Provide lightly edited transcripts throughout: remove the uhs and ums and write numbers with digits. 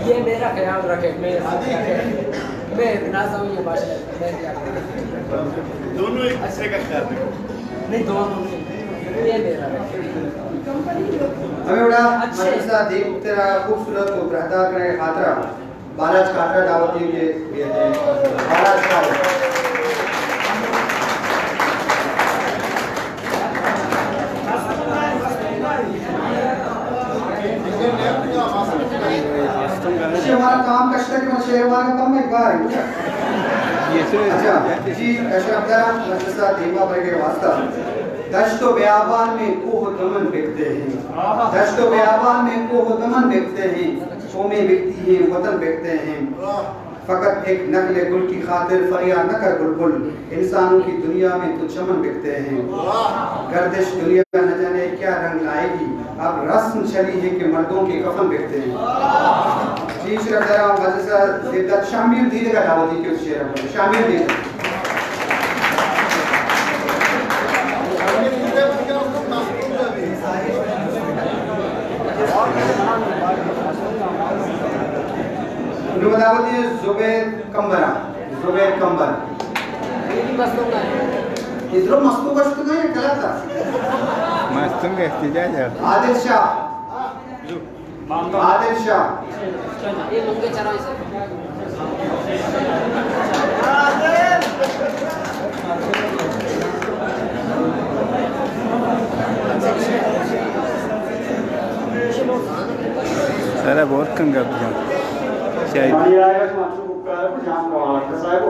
ये मेरा ख्याल रखे, मैं नाज़ हूँ ये भाषा मैं क्या करूँ? दोनों एक दूसरे का ख्याल रखें। नहीं दोनों नहीं, ये मेरा हमें बड़ा मदरसा देख तेरा खूबसूरत को बहता करने खातरा बालाज खातरा दावती के बालाज खातरा हमारा काम कश्ता के शेरवान का कम एक बार अच्छा जी अशरफ मदरसा देवा पर के वास्ता दश्त व बियाबान में कोह दमन बिकते हैं, दश्त व बियाबान में कोह दमन बिकते हैं, सोमे बिकती हैं वतन बिकते हैं, फकत एक नकले गुल की खातिर फरियाद न कर बुलबुल, इंसानों की दुनिया में तो चमन बिकते हैं, गर्दिश दुनिया न जाने क्या रंग लाएगी, अब रस्म चली है कि मर्दों के कफन बिकते हैं। जी शरदरा मदरसा जिद्दत शामिल दीद का दावती के शेर में शामिल दीद दावती जुबैर कंबरा जुबैर कंबर इधरो मस्तू कष्ट का ये गलत था मस्तू का इख्तिजाज है आदिल शाह ये लंबे चराई से सारा बहुत कंगा बिया शायद ये आएगा माचू बुक्का है कुछ जान को आला साहब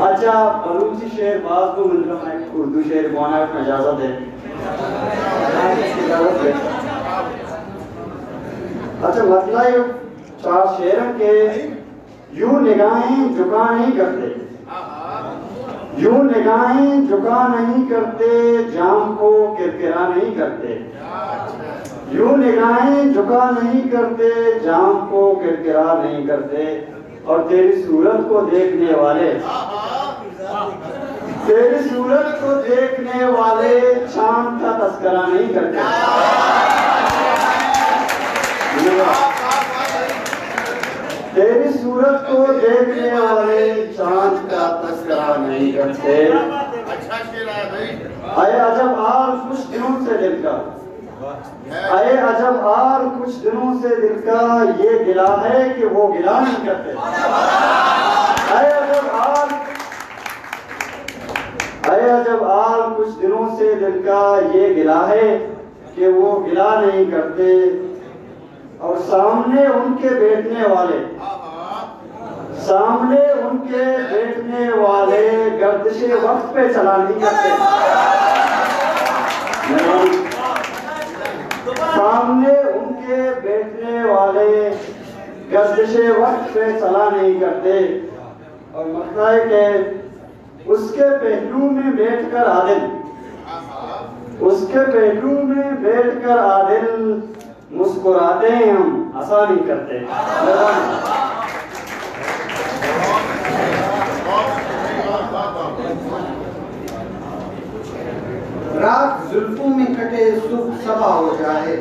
अच्छा बलूची शेर बात को मतलब मैं उर्दू शेर बोलना है इजाजत है अच्छा मतलब ये चार शेरों के यूं निगाहें झुका नहीं करते, यूं निगाहें झुका नहीं करते, जाम को किरकिरा नहीं करते, यूं निगाहें झुका नहीं करते, जाम को किरकिरा नहीं करते, और तेरी सूरत को देखने वाले, तेरी सूरत को देखने वाले चांद का तस्करा नहीं करते। तेरी सूरत को देखने वाले चांद का तस्करा नहीं करते। आए अजब हाल कुछ दिनों से दिल का, आए अजब हाल कुछ दिनों से दिल का, ये गिला है कि वो गिला नहीं करते। आए अजब हाल, आए अजब हाल कुछ दिनों से दिल का, ये गिला है कि वो गिला नहीं करते, और सामने उनके बैठने वाले, सामने उनके बैठने वाले गर्दिशे वक्त पे चला नहीं करते। सामने उनके बैठने वाले गर्दिशे वक्त पे चला नहीं करते, और मतलब है कि उसके पहलू में बैठकर आदिल, उसके पहलू में बैठकर आदिल मुस्कुराते हैं, हम हंसा नहीं करते। रात जुल्फों में कटे सुबह सबा हो जाए,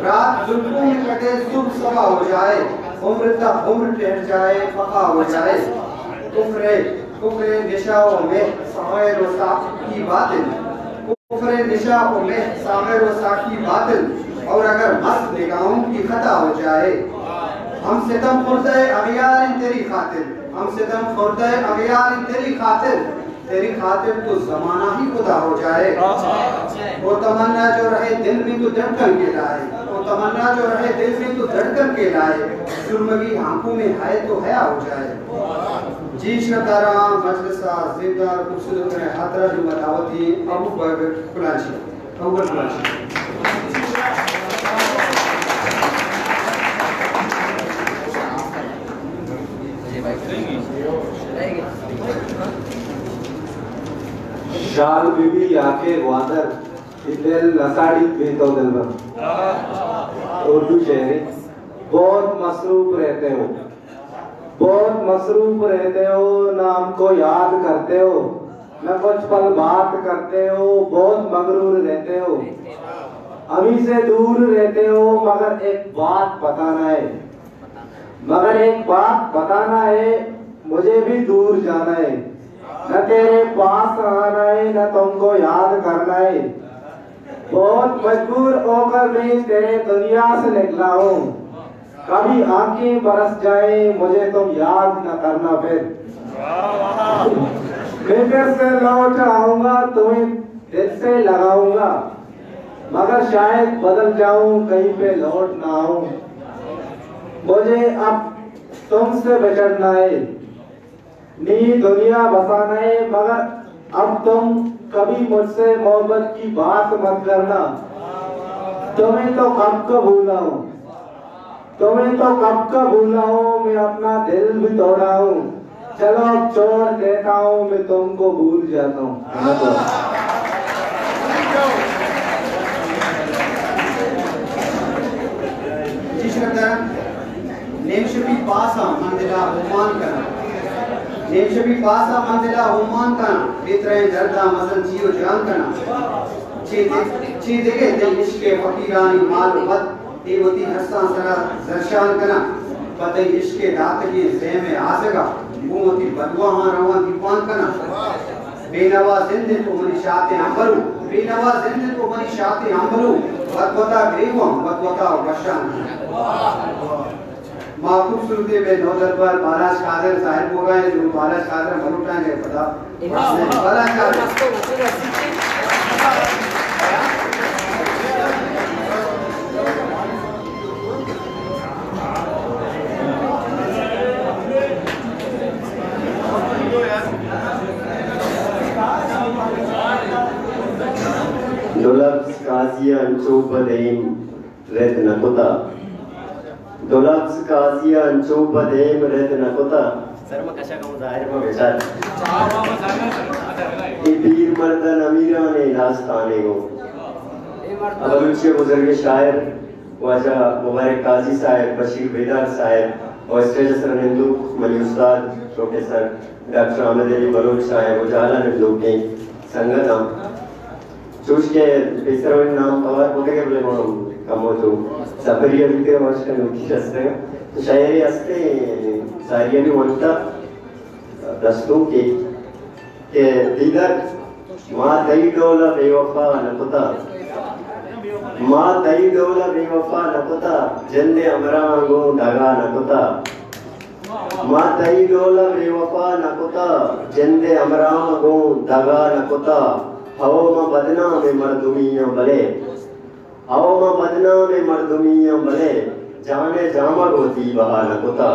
रात जुल्फों में कटे सुबह सबा हो जाए, उम्र तक उम्र ठहर जाए फका हो जाए, कुफ्रे कुफ्रे निशाओं में साहिर व साकी बातिल, कुफ्रे निशाओं में साहिर व साकी बातिल, और अगर मस्त निगाहों की खता हो जाए, हम सितम खुर्दे अगियार तेरी खातिर, हम सितम खुर्दे अगियार तेरी खातिर, तेरी खातिर तो जमाना ही खुदा हो जाए। वो तमन्ना जो रहे दिल में तो धड़कन के लाए, वो तमन्ना जो रहे दिल में तो धड़कन के लाए, सुरमगी आंखों में है तो हया हो जाए। जी शतारा मजलिसा जिंदा खूबसूरत में हाथरा जो बतावती अबू बकर कुलाची, अबू बकर कुलाची। शाल बीबी आके वादर इतने लसाड़ी भेतो दिलबर। उर्दू शेर बहुत मसरूफ रहते हो, बहुत मसरूफ रहते हो, ना हमको याद करते हो, ना कुछ पल बात करते हो, बहुत मगरूर रहते हो, अमी से दूर रहते हो, मगर एक बात बताना है, मुझे भी दूर जाना है, न तेरे पास आना है, न तुमको याद करना है। बहुत मजबूर होकर मैं तेरे दुनिया से निकला हूँ, कभी आंखें बरस जाए मुझे तुम याद न करना। फिर मैं फिर से लौट आऊंगा, तुम्हें दिल से लगाऊंगा, मगर शायद बदल जाऊं, कहीं पे लौट ना आऊं। मुझे अब तुमसे बिछड़ना है, नई दुनिया बसाना है, मगर अब तुम कभी मुझसे मोहब्बत की बात मत करना। तुम्हें तो कब का भूला हूँ, मैं अपना दिल भी तोड़ा हूँ। चलो अब छोड़ देता हूँ, मैं तुमको भूल जाता हूँ। नेमशबी पासा मंदिला हुमान कना बेतरे दर्दा मसन जियो जान कना ची देगे ते इश्के फकीरानी माल वत देवती हस्ता सरा दर्शान कना पते इश्के दात की ज़ेमे आसगा मोती बदवा हां रवा दीवान कना बेनवा जिंदे को मनी शाते अंबरू वतवता ग्रीवम वतवता वशान माँ खूबसूरती में नौदर पर बालाश कादर साहिब हो गए, जो बालाश कादर मनुटा ने पता बालाश Kader Dolabs kazian coba deim red nakota. Dolabs kazian coba deim red nakota. Sarma kasha kamu zahir में बेचार. ये पीर मर्दन अमीराने दास्ताने को. अब मुझे बुजुर्ग शायर वाजा मुबारक काजी साहब, बशीर बेदार साहब और स्टेज सर हिंदू मनी उस्ताद प्रोफेसर डॉक्टर अहमद अली बलोच साहब उजाला ने लोग के संगत हम चूस के बेसरवन नाम कवर होते के बोले कमो तो सफरिया बीते वर्ष का नोटिस असते तो शायरी असते सारिया भी वंटा दस्तों के दीदर माँ दई डोला बेवफा नकुता माँ दई डोला बेवफा नकुता जंदे अमरांगो दगा नकुता माँ दई डोला बेवफा नकुता जंदे अमरांगो दगा नकुता हवो माँ बदना में मर्दुमियाँ बले हवो माँ बदना में मर्दुमियाँ बले जाने जामग होती बहा नकुता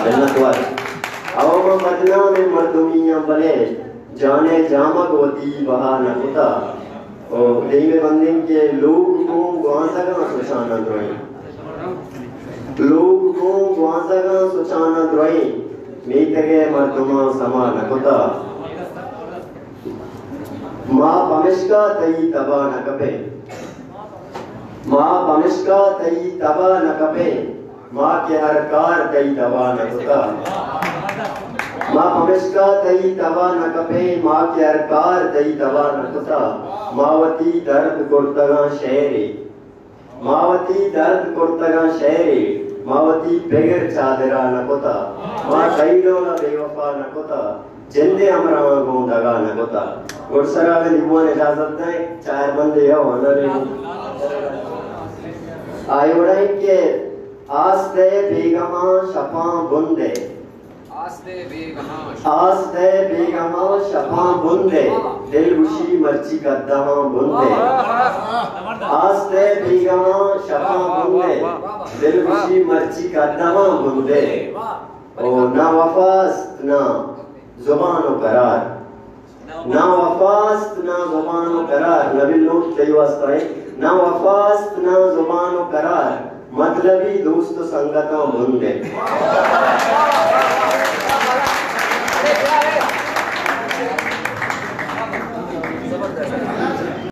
जन्नत वाली हवो माँ बदना में मर्दुमियाँ बले जाने जामग होती बहा नकुता और देंगे बंदिंग के लोग को गुआंसगा सुचाना द्रोही लोग को गुआंसगा सुचाना द्रोही मीतगे मर्दुमा समा नकुता माँ पमिश्का तई तबा न कपे माँ पमिश्का तई तबा न कपे माँ के हर कार तई तबा न कुता माँ पमिश्का तई तबा न कपे माँ के हर कार तई तबा न कुता मावती दर्द कुर्तगा शहरे मावती दर्द कुर्तगा शहरे मावती बेगर चादरा न कुता माँ कई डोला बेवफा न कुता जिंदे हमरा को दगा न कुता गुरसरा में निबुआन इजाजत है चार बंदे हो हनरे आयोड़ाई के आस्ते बेगमा शफा बुंदे आस्ते बेगमा शफा बुंदे दिल उशी मर्ची कद्दमा बुंदे आस्ते बेगमा शफा बुंदे दिल उशी मर्ची कद्दमा बुंदे ओ ना वफास्त ना जुबानो करार ना वफास्त ना जुबानो करार नबी लोग कई वास्ता है ना वफास्त ना जुबानो करार मतलबी दोस्त संगता बुंदे